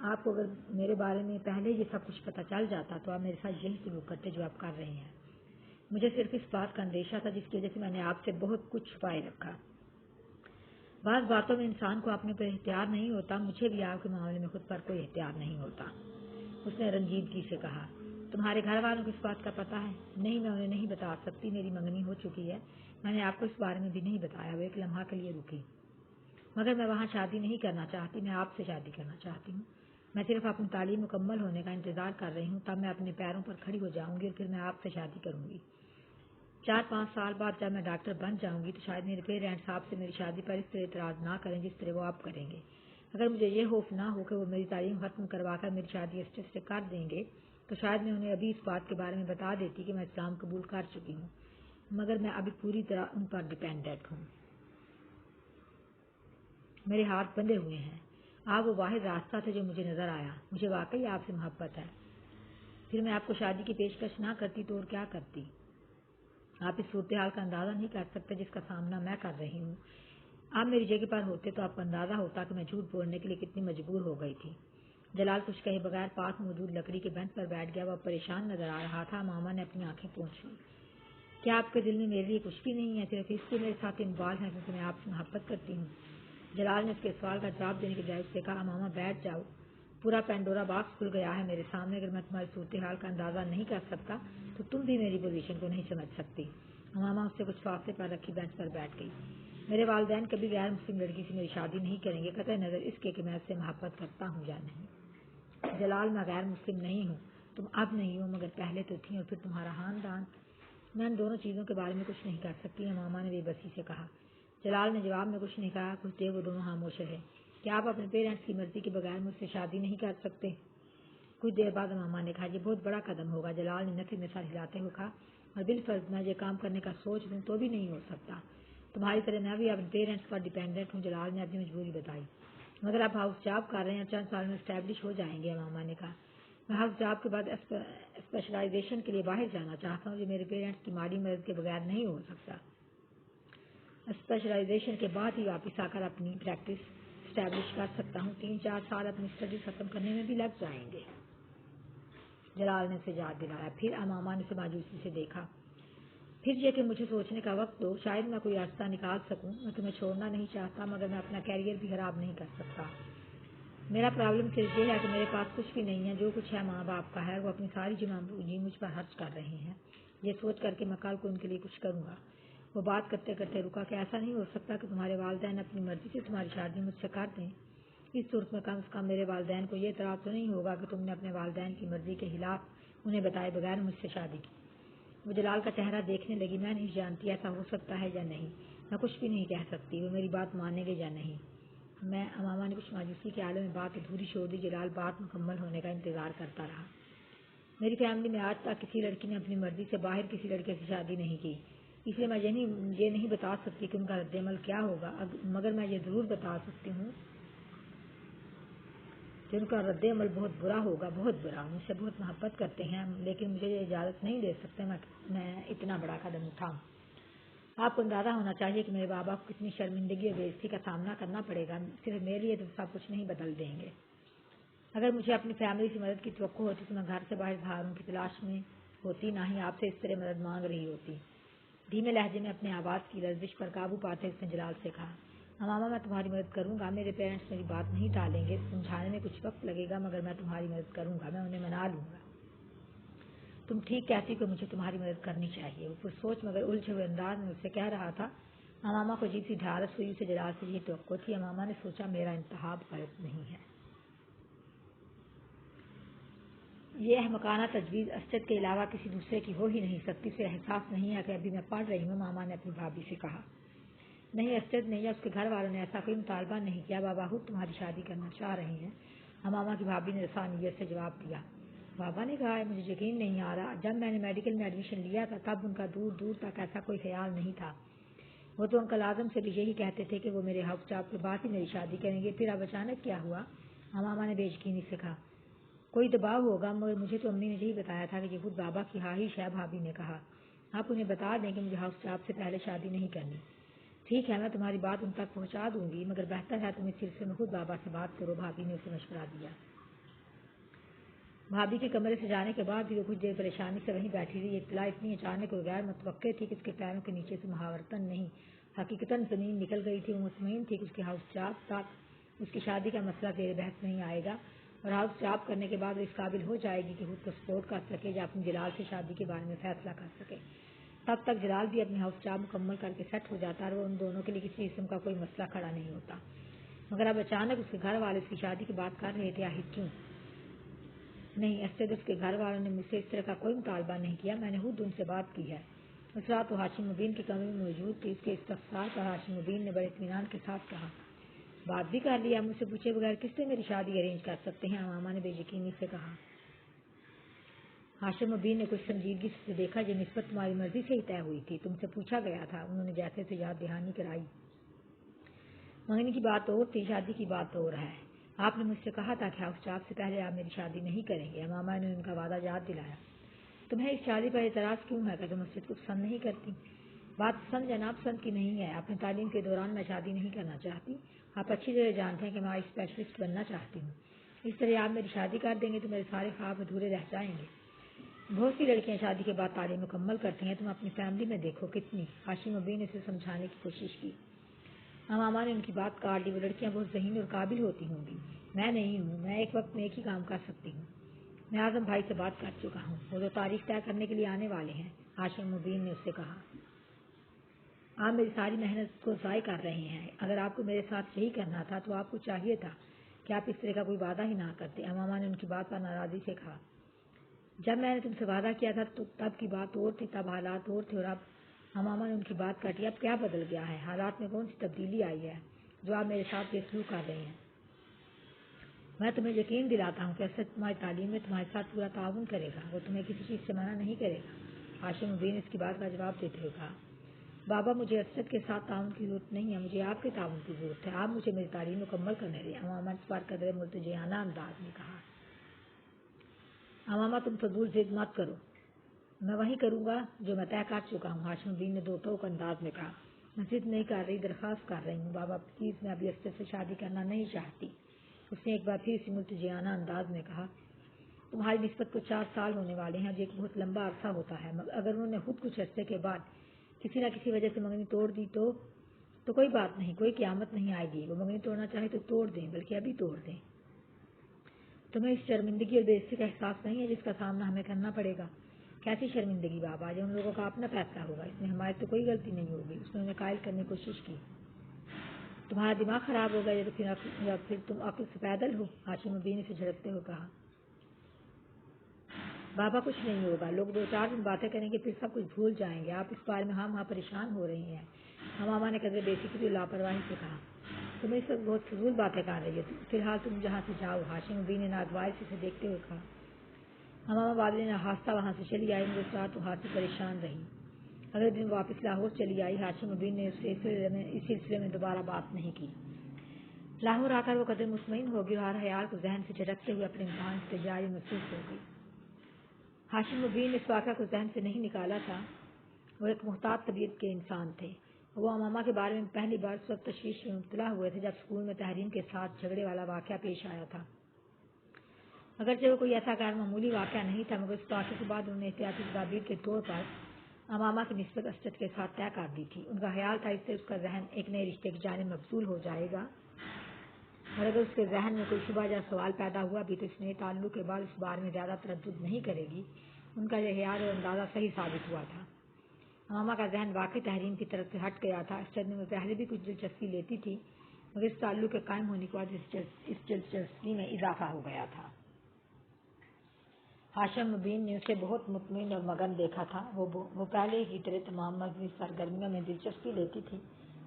آپ کو اگر میرے بارے میں پہلے یہ سب کچھ پتہ چل جاتا تو آپ میرے ساتھ یہی سلوک کرتے جو آپ کر رہے ہیں. مجھے صرف اس بات کا اندیشہ تھا جس کی وجہ سے میں نے آپ سے بہت کچھ چھپائے رکھا. بعض باتوں میں انسان کو اپنے پر اختیار نہیں ہوتا. مجھے بھی آپ کے معاملے میں خود پر کوئی اختیار نہیں ہوتا. اس نے رنجیدگی سے کہا. تمہارے گھر والوں کو اس بات کا پتہ ہے؟ نہیں, میں انہیں نہیں بتا سکتی. میری منگنی ہو چکی ہے. میں نے آپ کو اس بارے میں بھی نہیں بتایا. وہ ایک لمحہ کے لیے رکی. مگر میں وہاں شادی نہیں کرنا چاہتی. میں آپ سے شادی کرنا چاہتی ہوں. میں صرف اپنی تعلیم مکمل ہونے کا انتظار کر رہی ہوں، تب میں اپنے پیروں پر کھڑی ہو جاؤں گی اور پھر میں آپ سے شادی کروں گی۔ 4-5 سال بعد جب میں ڈاکٹر بن جاؤں گی تو شاید میرے پیرنٹس آپ سے میری شادی پر اس طرح اعتراض نہ کریں جس طرح وہ آپ کریں گے۔ اگر مجھے یہ خوف نہ ہو کہ وہ میری تعلیم ختم کروا کر میری شادی اسٹیج سے کر دیں گے تو شاید میں انہیں ابھی اس بات کے بارے میں بتا دیتی کہ میں اسلام قبول کر چکی ہوں، مگر میں ابھی پوری طرح ان پر ڈیپینڈنٹ ہوں۔ میرے ہاتھ بندھے ہوئے ہیں۔ آپ وہ واحد راستہ تھے جو مجھے نظر آیا۔ مجھے واقعی آپ سے محبت ہے۔ پھر میں آپ کو شادی کی پیشکش نہ کرتی تو اور کیا کرتی؟ آپ اس صورتحال کا اندازہ نہیں کر سکتے جس کا سامنا میں کر رہی ہوں۔ آپ میری جگہ پر ہوتے تو آپ کو اندازہ ہوتا کہ میں جھوٹ بولنے کے لیے کتنی مجبور ہو گئی تھی۔ جلال کچھ کہے بغیر پاس موجود لکڑی کے بینچ پر بیٹھ گیا۔ وہ پریشان نظر آ رہا تھا۔ ماما نے اپنی آنکھیں پونچھ لی۔ کیا آپ کے دل میں میرے لیے کچھ بھی نہیں ہے؟ صرف اس لیے میرے ساتھ انوالو ہیں کیونکہ میں آپ سے محبت کرتی ہوں۔ جلال نے اس کے سوال کا جواب دینے کے بجائے اس سے کہا، ماما بیٹھ جاؤ، پورا پینڈورا باکس کھل گیا ہے میرے سامنے۔ اگر میں تمہاری صورتحال کا اندازہ نہیں کر سکتا تو تم بھی میری پوزیشن کو نہیں سمجھ سکتی۔ ماما اس سے کچھ فاصلے پر رکھی بینچ پر بیٹھ گئی۔ میرے والدین کبھی غیر مسلم لڑکی سے میری شادی نہیں کریں گے، قطع نظر اس کے کہ میں اس سے محبت کرتا ہوں یا نہیں۔ جلال، میں غیر مسلم نہیں ہوں، تم اب نہیں ہو مگر پہلے تو تھی، اور پھر تمہارا خاندان۔ میں ان دونوں چیزوں کے بارے میں کچھ نہیں کر سکتی، ماما نے بے بسی سے کہا۔ جلال نے جواب میں کچھ نہیں کہا۔ کچھ دیر وہ دونوں خاموش رہے۔ کیا آپ اپنے پیرنٹس کی مرضی کے بغیر مجھ سے شادی نہیں کر سکتے؟ کچھ دیر بعد ماما نے کہا، یہ بہت بڑا قدم ہوگا۔ جلال نے نفی میں سر ہلاتے ہوئے کہا، اور بالفرض میں یہ کام کرنے کا سوچ لوں تو بھی نہیں ہو سکتا۔ تمہاری طرح میں بھی اپنے پیرنٹس پر ڈیپینڈنٹ ہوں۔ جلال نے اپنی مجبوری بتائی۔ مگر آپ ہاؤس جاب کر رہے ہیں، چند سال میں اسٹیبلش ہو جائیں گے، ماما نے کہا۔ میں ہاؤس جاب کے بعد اسپیشلائزیشن کے لیے باہر جانا چاہتا ہوں، جو میرے پیرنٹس کی مالی مدد کے بغیر نہیں ہو سکتا۔ اسپیشلائزیشن کے بعد ہی واپس آ کر اپنی پریکٹس اسٹیبلش کر سکتا ہوں۔ 3-4 سال اپنی اسٹڈی ختم کرنے میں بھی لگ جائیں گے، جلال نے اسے یاد دلایا۔ پھر ماما نے اسے مایوسی سے دیکھا۔ پھر یہ کہ مجھے سوچنے کا وقت دو، شاید میں کوئی راستہ نکال سکوں۔ میں تمہیں چھوڑنا نہیں چاہتا مگر میں اپنا کیریئر بھی خراب نہیں کر سکتا۔ میرا پرابلم صرف یہ ہے کہ میرے پاس کچھ بھی نہیں ہے۔ جو کچھ ہے ماں باپ کا ہے، وہ اپنی ساری جمع پونجی مجھ پر خرچ کر رہے ہیں، یہ سوچ کر کہ میں کل کو ان کے لیے کچھ کروں گا۔ وہ بات کرتے کرتے رکا کہ ایسا نہیں ہو سکتا کہ تمہارے والدین اپنی مرضی سے تمہاری شادی مجھ سے کر دیں۔ اس صورت میں کم سے کم میرے والدین کو یہ اعتراض تو نہیں ہوگا کہ تم نے اپنے والدین کی مرضی کے خلاف انہیں بتائے بغیر مجھ سے شادی کی۔ وہ جلال کا چہرہ دیکھنے لگی۔ میں نہیں جانتی ایسا ہو سکتا ہے یا نہیں، میں کچھ بھی نہیں کہہ سکتی، وہ میری بات مانیں گے یا نہیں۔ ماما نے کچھ مایوسی کے عالم میں بات ادھوری چھوڑ دی۔ جلال بات مکمل ہونے کا انتظار کرتا رہا۔ میری فیملی میں آج تک کسی لڑکی نے اپنی مرضی سے باہر کسی لڑکے سے شادی نہیں کی، اس لیے میں یہ نہیں بتا سکتی کہ ان کا رد عمل کیا ہوگا، مگر میں یہ ضرور بتا سکتی ہوں کہ ان کا رد عمل بہت برا ہوگا، بہت برا۔ مجھ سے بہت محبت کرتے ہیں لیکن مجھے یہ اجازت نہیں دے سکتے میں اتنا بڑا قدم اٹھاؤں۔ آپ کو اندازہ ہونا چاہیے کہ میرے بابا کو کتنی شرمندگی اور بے عزتی کا سامنا کرنا پڑے گا۔ صرف میرے لیے تو سب کچھ نہیں بدل دیں گے۔ اگر مجھے اپنی فیملی سے مدد کی توقع ہوتی تو میں گھر سے باہر بھاگوں کی تلاش میں ہوتی، نہ ہی آپ سے اس طرح مدد مانگ رہی ہوتی۔ دھیمے لہجے میں اپنے آواز کی لرزش پر قابو پاتے اس نے جلال سے کہا، ماما میں تمہاری مدد کروں گا، میرے پیرنٹس میری بات نہیں ٹالیں گے، سمجھانے میں کچھ وقت لگے گا مگر میں تمہاری مدد کروں گا، میں انہیں منا لوں گا۔ تم ٹھیک کہتی کہ مجھے تمہاری مدد کرنی چاہیے، وہ پرسوچ مگر الجھے ہوئے انداز میں اسے کہہ رہا تھا۔ ماما کو عجیب سی ڈھارس ہوئی، اسے جلال سے یہی توقع تھی۔ ماما نے سوچا میرا انتخاب غلط نہیں ہے۔ یہ احمقانہ تجویز اسجد کے علاوہ کسی دوسرے کی ہو ہی نہیں سکتی، اسے احساس نہیں ہے کہ ابھی میں پڑھ رہی ہوں، ماما نے اپنی بھابھی سے کہا۔ نہیں، اسجد نے یا اس کے گھر والوں نے ایسا کوئی مطالبہ نہیں کیا، بابا خود تمہاری شادی کرنا چاہ رہے ہیں، ماما کی بھابھی نے رسانیت سے جواب دیا۔ بابا نے کہا ہے، مجھے یقین نہیں آ رہا، جب میں نے میڈیکل میں ایڈمیشن لیا تھا تب ان کا دور دور تک ایسا کوئی خیال نہیں تھا۔ وہ تو انکل اعظم سے بھی یہی کہتے تھے کہ وہ میرے ہاؤس جاب کے بعد ہی میری شادی کریں گے، پھر اب اچانک کیا ہوا؟ ماما نے بے یقینی سے کہا۔ کوئی دباؤ ہوگا، مگر مجھے تو امی نے یہی بتایا تھا کہ یہ خود بابا کی خواہش ہے، بھابھی نے کہا۔ آپ انہیں بتا دیں کہ مجھے ہاؤس جاب سے پہلے شادی نہیں کرنی۔ ٹھیک ہے، میں تمہاری بات ان تک پہنچا دوں گی، مگر بہتر ہے تم اس سلسلے میں خود بابا سے بات کرو، بھابھی نے اسے مشورہ دیا۔ بھابھی کے کمرے سے جانے کے بعد بھی وہ کچھ دیر پریشانی سے وہیں بیٹھی رہی۔ یہ اطلاع اتنی اچانک اور غیر متوقع تھی کہ اس کے پیروں کے نیچے سے محاورتاً نہیں حقیقتاً زمین نکل گئی تھی۔ وہ مطمئن تھی کہ اس کے ہاؤس جاب تک اس کی شادی کا مسئلہ زیر بحث نہیں آئے گا، اور ہاؤس جاب کرنے کے بعد وہ اس قابل ہو جائے گی کہ خود کو سپورٹ کر سکے یا اپنی جلال سے شادی کے بارے میں فیصلہ کر سکے۔ تب تک جلال بھی اپنی ہاؤس جاب مکمل کر کے سیٹ ہو جاتا اور وہ ان دونوں کے لیے کسی قسم کا کوئی مسئلہ کھڑا نہیں ہوتا۔ مگر اب اچانک اس کے گھر والے اس کی شادی کی بات کر رہے تھے، آخر کیوں؟ نہیں، اسد اس کے گھر والوں نے مجھ سے اس طرح کا کوئی مطالبہ نہیں کیا، میں نے خود ان سے بات کی ہے۔ اس رات وہ ہاشم مبین کے کمرے میں موجود تھی۔ اس کے استفسار پر ہاشم مبین نے بڑے اطمینان کے ساتھ کہا، بات بھی کر لیا؟ مجھ سے پوچھے بغیر کس سے میری شادی ارینج کر سکتے ہیں؟ امامہ نے بے یقینی سے کہا۔ ہاشم مبین نے کچھ سنجیدگی سے دیکھا، یہ نسبت تمہاری مرضی سے ہی طے ہوئی تھی، تم سے پوچھا گیا تھا؟ انہوں نے جیسے سے یاد دہانی کرائی۔ منگنی کی بات اور تھی، شادی کی بات اور ہے۔ آپ نے مجھ سے کہا تھا کہ آپ سے پہلے آپ میری شادی نہیں کریں گے۔ امامہ نے ان کا وعدہ یاد دلایا۔ تمہیں اس شادی پر اعتراض کیوں ہے کہ تم مسجد کو پسند نہیں کرتی؟ بات پسند یا ناپسند کی نہیں ہے، اپنی تعلیم کے دوران میں شادی نہیں کرنا چاہتی۔ آپ اچھی طرح جانتے ہیں کہ میں اسپیشلسٹ بننا چاہتی ہوں۔ اس طرح آپ میری شادی کر دیں گے تو میرے سارے خواب ادھورے رہ جائیں گے۔ بہت سی لڑکیاں شادی کے بعد تعلیم مکمل کرتی ہیں، تم اپنی فیملی میں دیکھو کتنی۔ ہاشم مبین نے اسے سمجھانے کی کوشش کی۔ امامہ نے ان کی بات کاٹ لی، وہ لڑکیاں بہت ذہین اور قابل ہوتی ہوں گی، میں نہیں ہوں، میں ایک وقت میں ایک ہی کام کر سکتی ہوں۔ میں اعظم بھائی سے بات کر چکا ہوں، وہ تو تاریخ طے کرنے کے لیے آنے والے ہیں، ہاشم مبین نے اس سے کہا۔ آپ میری ساری محنت کو ضائع کر رہے ہیں، اگر آپ کو میرے ساتھ یہی کرنا تھا تو آپ کو چاہیے تھا کہ آپ اس طرح کا کوئی وعدہ ہی نہ کرتے۔ امامہ نے ان کی بات پر ناراضی سے کہا، جب میں نے تم سے وعدہ کیا تھا تو تب کی بات اور تھی، تب حالات اور تھے، اور اب امامہ نے ان کی بات کاٹی، اب کیا بدل گیا ہے؟ حالات میں کون سی تبدیلی آئی ہے جو آپ میرے ساتھ یہ سلوک کر رہے ہیں؟ میں تمہیں یقین دلاتا ہوں کہ اسد تمہاری تعلیم میں تمہارے ساتھ پورا تعاون کرے گا، وہ تمہیں کسی چیز سے منع نہیں کرے گا۔ ہاشم مبین نے اس کی بات کا جواب دیتے ہوئے کہا، بابا مجھے اسد کے ساتھ تعاون کی ضرورت نہیں ہے، مجھے آپ کے تعاون کی ضرورت ہے، آپ مجھے میری تعلیم مکمل کرنے دیں۔ امامہ نے اس بار قدر ملتجیانہ انداز میں کہا۔ امامہ تم فضول ضد مت کرو، میں وہی کروں گا جو میں طے کر چکا ہوں، ہاشم مبین نے دو ٹوک انداز میں کہا۔ میں ضد نہیں کر رہی، درخواست کر رہی ہوں، بابا پلیز، میں ابھی اسد سے شادی کرنا نہیں چاہتی۔ اس نے ایک بار پھر اسی ملتجیانہ انداز میں کہا، تمہاری نسبت کو 4 سال ہونے والے ہیں، جو ایک بہت لمبا عرصہ ہوتا ہے، مگر اگر انہوں نے خود کچھ عرصے کے بعد کسی نہ کسی وجہ سے منگنی توڑ دی تو کوئی بات نہیں، کوئی قیامت نہیں آئے گی، وہ منگنی توڑنا چاہے تو توڑ دیں، بلکہ ابھی توڑ دیں۔ تمہیں اس شرمندگی اور بے عزتی کا احساس نہیں ہے جس کا سامنا ہمیں کرنا پڑے گا؟ کیسی شرمندگی بابا؟ یہ ان لوگوں کا اپنا فیصلہ ہوگا، اس میں ہماری تو کوئی غلطی نہیں ہوگی۔ اس نے انہیں قائل کرنے کی کوشش کی، تمہارا دماغ خراب ہوگا یا پھر تم عقل سے پیدل ہو؟ ہاشم مبین سے جھڑکتے ہوئے کہا، بابا کچھ نہیں ہوگا، لوگ 2-4 دن باتیں کریں گے پھر سب کچھ بھول جائیں گے، آپ اس بارے میں ہاں پریشان ہو رہی ہیں۔ امامہ نے قدر بے فکری اور لاپرواہی سے کہا، تم اس وقت بہت فضول باتیں کر رہی ہو، فی الحال تم جہاں سے جاؤ۔ ہاشم مبین نے ناگواری سے اسے دیکھتے ہوئے کہا۔ امامہ بادل ناخواستہ وہاں سے چلی آئی، مگر اس رات وہ ہاتھ سے پریشان رہی۔ اگلے دن واپس لاہور چلی آئی۔ ہاشم مبین نے اس سے اس سلسلے میں دوبارہ بات نہیں کی۔ لاہور آ کر وہ قدر مطمئن ہو گئی اور ہر خیال کو ذہن سے جھٹکتے ہوئے اپنے امتحان کی تیاری محسوس ہو گئی۔ ہاشم مبین نے اس واقعہ کو ذہن سے نہیں نکالا تھا، وہ ایک محتاط طبیعت کے انسان تھے۔ وہ امامہ کے بارے میں پہلی بار اس وقت تشویش میں مبتلا ہوئے تھے جب اسکول میں تحریم کے ساتھ جھگڑے والا واقعہ پیش آیا تھا۔ اگرچہ وہ کوئی ایسا غیر معمولی واقعہ نہیں تھا، مگر اس واقعے کے بعد انہوں نے احتیاطی تدابیر کے طور پر امامہ کی نسبت اسد کے ساتھ طے کر دی تھی۔ ان کا خیال تھا اس سے اس کا ذہن ایک نئے رشتے کی جانب مبذول ہو جائے گا، اور اگر اس کے ذہن میں کوئی شبہ یا سوال پیدا ہوا بھی تو اس نئے تعلق کے بعد اس بارے میں زیادہ تردد نہیں کرے گی۔ ان کا یہ خیال اور اندازہ صحیح ثابت ہوا تھا۔ امامہ کا ذہن واقعی تحریم کی طرف سے ہٹ گیا تھا۔ اسد میں وہ پہلے بھی کچھ دلچسپی لیتی تھی، مگر اس تعلق کے قائم ہونے کے بعد اس دلچسپی میں اضافہ ہو گیا تھا۔ ہاشم مبین نے اسے بہت مطمئن اور مگن دیکھا تھا، وہ پہلے کی طرح تمام مذہبی سرگرمیوں میں دلچسپی لیتی تھی۔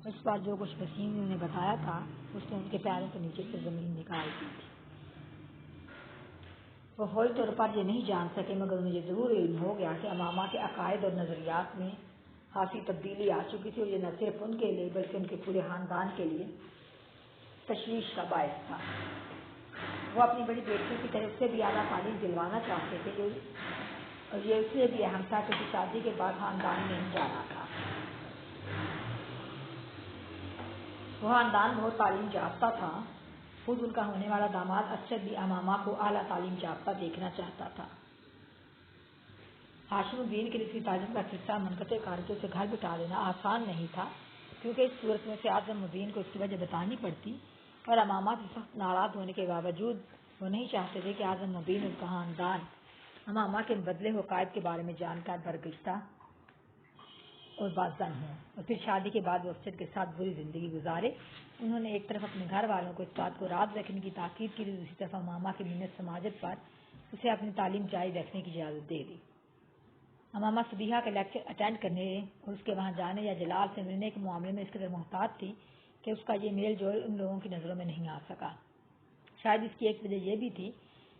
اس بار جو کچھ وسیم نے انہیں بتایا تھا اس نے ان کے پیروں کے نیچے سے زمین نکال دی تھی۔ وہ فوری طور پر یہ نہیں جان سکے، مگر انہیں یہ ضرور علم ہو گیا کہ امامہ کے عقائد اور نظریات میں خاصی تبدیلی آ چکی تھی، اور یہ نہ صرف ان کے لیے بلکہ ان کے پورے خاندان کے لیے تشویش کا باعث تھا۔ وہ اپنی بڑی بیٹیوں کی طرف سے بھی اعلیٰ تعلیم دلوانا چاہتے تھے، اور یہ اس لیے بھی اہم تھا کہ شادی کے بعد خاندان میں نہیں جانا تھا۔ وہ خاندان بہت تعلیم یافتہ تھا، خود ان کا ہونے والا داماد اسد بھی امامہ کو اعلیٰ تعلیم یافتہ دیکھنا چاہتا تھا۔ ہاشم مبین کے لیے اس کی تعلیم کا سلسلہ منقطع کر کے اسے گھر بٹھا لینا آسان نہیں تھا، کیونکہ اس صورت میں سے اعظم مبین کو اس کی وجہ بتانی پڑتی، اور امامہ سے سخت ناراض ہونے کے باوجود وہ نہیں چاہتے تھے کہ اعظم مبین اور خاندان امامہ کے بدلے ہوئے قائد کے بارے میں جان کر برگشتہ اور بازن ہوں، اور پھر شادی کے بعد وہ اسد کے ساتھ بری زندگی گزارے انہوں نے ایک طرف اپنے گھر والوں کو اس بات کو راز رکھنے کی تاکید کی، دوسری طرف امامہ کی منت سماجت پر اسے اپنی تعلیم جاری رکھنے کی اجازت دے دی۔ امامہ صبیحہ کا لیکچر اٹینڈ کرنے اور اس کے وہاں جانے یا جلال سے ملنے کے معاملے میں اس قدر محتاط تھی کہ اس کا یہ میل جول ان لوگوں کی نظروں میں نہیں آ سکا۔ شاید اس کی ایک وجہ یہ بھی تھی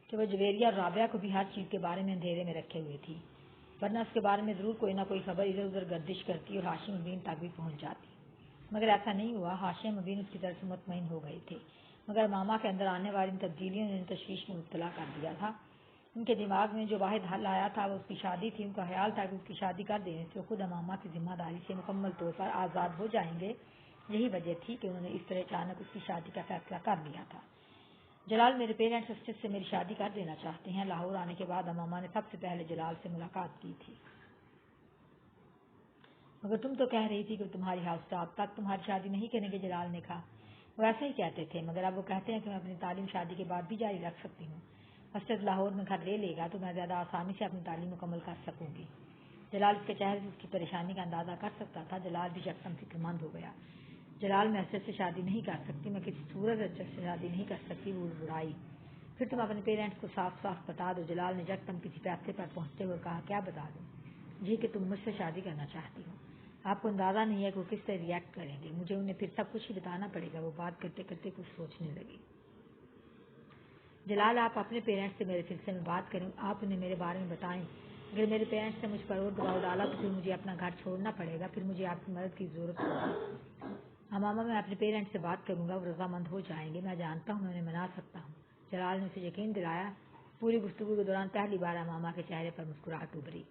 کہ وہ جویریہ اور رابعہ کو بھی ہر چیز کے بارے میں اندھیرے میں رکھے ہوئے تھی، ورنہ اس کے بارے میں ضرور کوئی نہ کوئی خبر ادھر ادھر گردش کرتی اور ہاشم مبین تک بھی پہنچ جاتی، مگر ایسا نہیں ہوا۔ ہاشم مبین اس کی طرف سے مطمئن ہو گئے تھے، مگر ماما کے اندر آنے والی تبدیلیوں نے تشویش میں مبتلا کر دیا تھا۔ ان کے دماغ میں جو واحد حل آیا تھا وہ اس کی شادی تھی۔ ان کا خیال تھا کہ اس کی شادی کر دینے سے خود امامہ کی ذمہ داری سے مکمل طور پر آزاد ہو جائیں گے۔ یہی وجہ تھی کہ انہوں نے اس طرح اچانک اس کی شادی کا فیصلہ کر لیا تھا۔ جلال میرے پیرنٹس اسٹس سے میری شادی کر دینا چاہتے ہیں۔ لاہور آنے کے بعد امامہ نے سب سے پہلے جلال سے ملاقات کی تھی۔ مگر تم تو کہہ رہی تھی کہ تمہاری ہاؤس ٹاپ تک تمہاری شادی نہیں کریں گے، جلال نے کہا۔ وہ ایسا ہی کہتے تھے، مگر اب وہ کہتے ہیں کہ میں اپنی تعلیم شادی کے بعد بھی جاری رکھ سکتی ہوں۔ اسٹس لاہور میں گھر لے لے گا تو میں زیادہ آسانی سے اپنی تعلیم مکمل کر سکوں گی۔ جلال اس کے چہرے سے اس کی پریشانی کا اندازہ کر سکتا تھا۔ جلال بھی یکدم فکر مند ہو گیا۔ جلال، میں اسٹس سے شادی نہیں کر سکتی، میں کسی صورت اسٹس سے شادی نہیں کر سکتی، وہ بڑائی۔ پھر تم اپنے پیرنٹس کو صاف صاف بتا دو۔ جلال نے یکدم کسی فیصلے پر پہنچتے ہوئے کہا، کیا بتا دوں؟ یہ کہ تم مجھ سے شادی کرنا چاہتی ہو۔ آپ کو اندازہ نہیں ہے کہ وہ کس طرح ریئیکٹ کریں گے، مجھے انہیں پھر سب کچھ ہی بتانا پڑے گا۔ وہ بات کرتے کرتے کچھ سوچنے لگی۔ جلال، آپ اپنے پیرنٹس سے میرے سلسلے میں بات کریں، آپ انہیں میرے بارے میں بتائیں۔ اگر میرے پیرنٹس نے مجھ پر اور دباؤ ڈالا تو پھر مجھے اپنا گھر چھوڑنا پڑے گا، پھر مجھے آپ کی مدد کی ضرورت ہوگی۔ امامہ، میں اپنے پیرنٹس سے بات کروں گا، وہ رضامند ہو جائیں گے، میں جانتا ہوں میں انہیں منا سکتا ہوں۔ جلال نے اسے یقین دلایا۔ پوری گفتگو کے دوران پہلی بار امامہ کے چہرے پر مسکراہٹ ابھری۔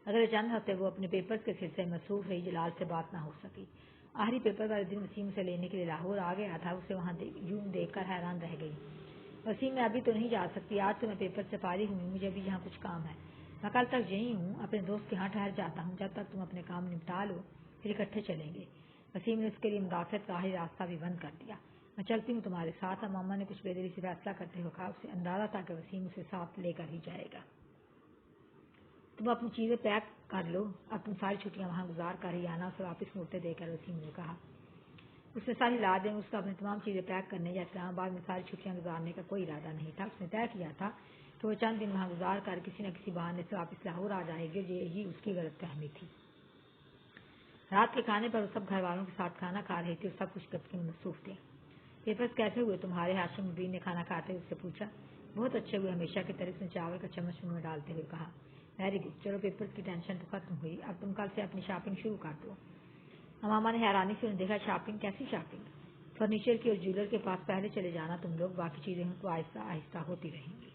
اگلے چند ہفتے وہ اپنے پیپرز کے سلسلے میں مصروف رہی۔ جلال سے بات نہ ہو سکی۔ آخری پیپر والے دن وسیم اسے لینے کے لیے لاہور آ گیا تھا۔ اسے وہاں یوں دیکھ کر حیران رہ گئی۔ وسیم، میں ابھی تو نہیں جا سکتی، آج تو میں پیپر سے فارغ ہوں، مجھے ابھی یہاں کچھ کام ہے۔ میں کل تک یہیں ہوں، اپنے دوست کے ہاں ٹھہر جاتا ہوں، جب تک تم اپنے کام نپٹا لو، پھر اکٹھے چلیں گے۔ وسیم نے اس کے لیے مدافعت کا آخری راستہ بھی بند کر دیا۔ میں چلتی ہوں تمہارے ساتھ، امامہ نے کچھ بے دلی سے فیصلہ کرتے ہوئے کہا۔ اسے اندازہ تھا کہ وسیم اسے ساتھ لے کر ہی جائے گا۔ تم اپنی چیزیں پیک کر لو، اب تم ساری چھٹیاں وہاں گزار کر ہی آنا، اسے واپس مڑتے دیکھ کر وسیم نے کہا۔ اس نے ساری لا دیں، اس کا اپنی تمام چیزیں پیک کرنے یا اسلام آباد میں ساری چھٹیاں گزارنے کا کوئی ارادہ نہیں تھا۔ اس نے طے کیا تھا کہ وہ چند دن وہاں گزار کر کسی نہ کسی بہانے سے واپس لاہور آ جائے گی۔ یہی اس کی غلط فہمی تھی۔ رات کے کھانے پر وہ سب گھر والوں کے ساتھ کھانا کھا رہے تھے اور سب کچھ گفتگو میں مصروف تھے۔ پیپرز کیسے ہوئے تمہارے؟ ہاشم مبین نے کھانا کھاتے ہوئے اس سے پوچھا۔ بہت اچھے ہوئے، ہمیشہ کی طرح اس نے چاول کا چمچ منہ میں ڈالتے ہوئے کہا۔ ویری گڈ، چلو پیپرز کی ٹینشن تو ختم ہوئی، اب تم کل سے اپنی شاپنگ شروع کر دو۔ امامہ نے حیرانی سے انہیں دیکھا۔ شاپنگ؟ کیسی شاپنگ؟ فرنیچر کی اور جیولر کے پاس پہلے چلے جانا تم لوگ، باقی چیزیں تو آہستہ آہستہ ہوتی رہیں گی۔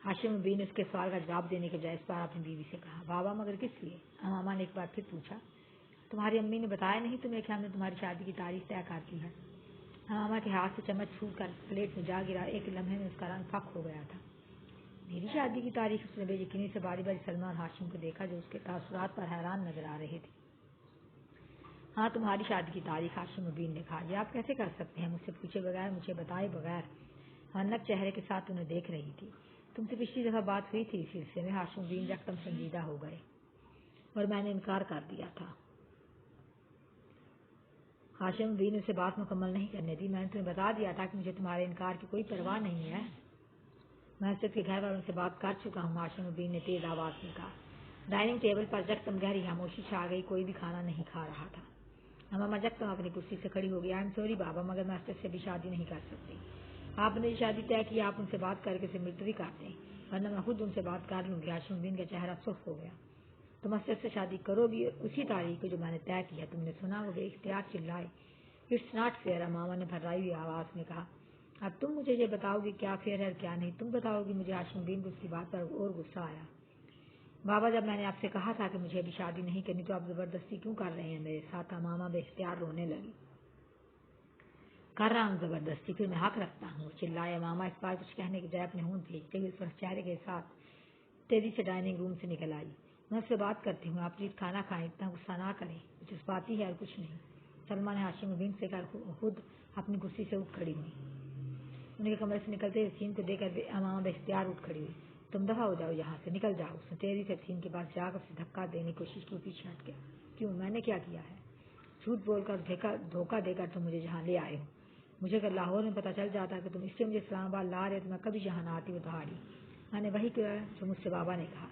ہاشم مبین نے اس کے سوال کا جواب دینے کے بجائے اس بار اپنی بیوی سے کہا۔ بابا، مگر کس لیے؟ امامہ نے ایک بار پھر پوچھا۔ تمہاری امی نے بتایا نہیں تمہیں کہ ہم نے تمہاری شادی کی تاریخ طے کر دی ہے؟ امامہ کے ہاتھ سے چمچ چھوٹ کر پلیٹ میں جا گرا۔ ایک لمحے میں اس کا رنگ پھک ہو گیا تھا۔ میری شادی کی تاریخ؟ اس نے بے یقینی سے باری باری سلمہ اور ہاشم کو دیکھا جو اس کے تاثرات پر حیران نظر آ رہے تھے۔ ہاں، تمہاری شادی کی تاریخ، ہاشم مبین نے کہا۔ یہ آپ کیسے کر سکتے ہیں؟ مجھ سے پوچھے بغیر، مجھے بتائے بغیر؟ منک چہرے کے ساتھ انہیں دیکھ رہی تھی۔ تم سے پچھلی دفعہ بات ہوئی تھی اس سلسلے میں؟ ہاشم مبین یکدم سنجیدہ ہو گئے۔ اور میں نے انکار کر دیا تھا۔ ہاشم مبین نے اسے بات مکمل نہیں کرنے دی۔ میں نے تمہیں بتا دیا تھا کہ مجھے تمہارے انکار کی کوئی پرواہ نہیں ہے۔ میں اسد کے گھر والوں سے بات کر چکا ہوں، ہاشم مبین نے تیز آواز میں کہا۔ ڈائننگ ٹیبل پر یکدم گہری خاموشی چھا گئی، کوئی بھی کھانا نہیں کھا رہا تھا۔ امامہ یکدم اپنی کرسی سے کھڑی ہو گئی۔ آئی ایم سوری بابا، مگر میں اسد سے بھی شادی نہیں کر سکتی۔ آپ نے شادی طے کی، آپ ان سے بات کر کے اسے ملتوی کر دیں، ورنہ میں خود ان سے بات کر لوں گی۔ ہاشم مبین کا چہرہ سرخ ہو گیا۔ تم اسد سے شادی کرو گی اسی تاریخ کو جو میں نے طے کیا؟ تم نے سنا؟ وہ بے اختیار چلائے۔ اٹس ناٹ فیئر، امامہ نے بھررائی ہوئی آواز میں کہا۔ اب تم مجھے یہ بتاؤ گی کیا فیئر ہے اور کیا نہیں؟ تم بتاؤ گی مجھے؟ ہاشم مبین کو اس کی بات پر اور غصہ آیا۔ بابا، جب میں نے آپ سے کہا تھا کہ مجھے ابھی شادی نہیں کرنی تو آپ زبردستی کیوں کر رہے ہیں میرے ساتھ؟ امامہ بے اختیار رونے لگی۔ کر رہا ہوں زبردستی، پھر میں حق رکھتا ہوں، چلائے امامہ۔ اس بار کچھ کہنے کے بجائے اپنے ہونٹ بھیجتے ہوئے اس وقت چہرے کے ساتھ تیزی سے ڈائننگ روم سے نکل آئی۔ میں اس سے بات کرتی ہوں، آپ پلیز کھانا کھائیں، اتنا غصہ نہ کریں، کچھ جذباتی ہے اور کچھ نہیں۔ سلمہ نے ہاشم مبین سے کر خود اپنی کرسی سے اٹھ کھڑی ہوئی۔ ان کے کمرے سے نکلتے وسیم کو دیکھ کر امامہ بے اختیار اٹھ کھڑی ہوئی۔ تم دفعہ ہو جاؤ یہاں سے، نکل جاؤ۔ اس نے تیزی سے وسیم کے پاس جا کر اسے دھکا دینے کی کوشش کی، پیچھے ہٹ گیا۔ کیوں؟ میں نے کیا کیا ہے؟ جھوٹ بول کر دھوکہ دے کر تم مجھے جہاں لے آئے ہو. مجھے اگر لاہور میں پتہ چل جاتا کہ تم اس سے مجھے اسلام آباد لا رہے تو میں کبھی یہاں نہ آتی. وہ دہاڑی. میں نے وہی کیا جو مجھ سے بابا نے کہا.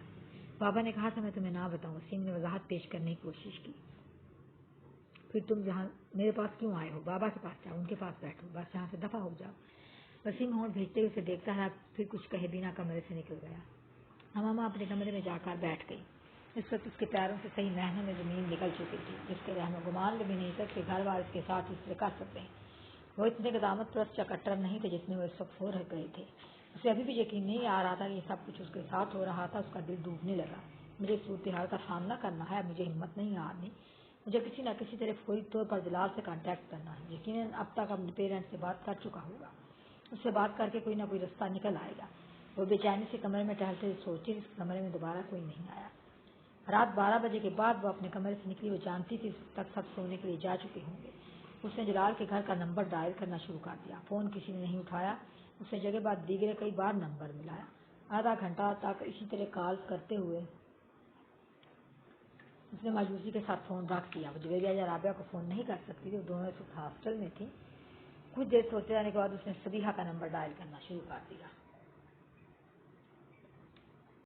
بابا نے کہا تھا میں تمہیں نہ بتاؤں. وسیم نے وضاحت پیش کرنے کی کوشش کی. پھر تم یہاں میرے پاس کیوں آئے ہو؟ بابا کے پاس جاؤ, ان کے پاس بیٹھو, بس یہاں سے دفع ہو جاؤ. وسیم ہونٹ بھیجتے ہوئے اسے دیکھتا ہے, پھر کچھ کہے بنا کمرے سے نکل گیا. امامہ اپنے کمرے میں جا کر بیٹھ گئی. اس وقت اس کے پیروں سے صحیح معنوں میں زمین نکل چکی تھی, جس کے رحم و گمان میں بھی نہیں تھا کہ گھر والے اس کے ساتھ اس طرح کر سکتے ہیں. وہ اتنے قدامت پرست یا کٹر نہیں تھے جتنے وہ اس وقت ہو گئے تھے. اسے ابھی بھی یقین نہیں آ رہا تھا کہ یہ سب کچھ اس کے ساتھ ہو رہا تھا. اس کا دل ڈوبنے لگا. مجھے اس صورتحال کا سامنا کرنا ہے, مجھے ہمت نہیں آنی. مجھے کسی نہ کسی طرح فوری طور پر جلال سے کانٹیکٹ کرنا ہے. یقیناً اب تک اپنے پیرنٹس سے بات کر چکا ہوگا. اس سے بات کر کے کوئی نہ کوئی رستہ نکل آئے گا. وہ بے چینی سے کمرے میں ٹہلتے ہوئے سوچی. اس کمرے میں دوبارہ کوئی نہیں آیا. رات 12 بجے کے بعد وہ اپنے کمرے سے نکلی. وہ جانتی تھی اس تک سب سونے کے لیے جا چکے ہوں گے. اس نے جلال کے گھر کا نمبر ڈائل کرنا شروع کر دیا. فون کسی نے نہیں اٹھایا. اس نے جگہ بعد دیگرے کئی بار نمبر ملایا. آدھا گھنٹہ تک اسی طرح کالز کرتے ہوئے اس نے مایوسی کے ساتھ فون رکھ دیا. وہ جویریہ یا رابعہ کو فون نہیں کر سکتی تھی. وہ دونوں اس وقت ہاسٹل میں تھی. کچھ دیر سوچتے رہنے کے بعد اس نے صبیحہ کا نمبر ڈائل کرنا شروع کر دیا.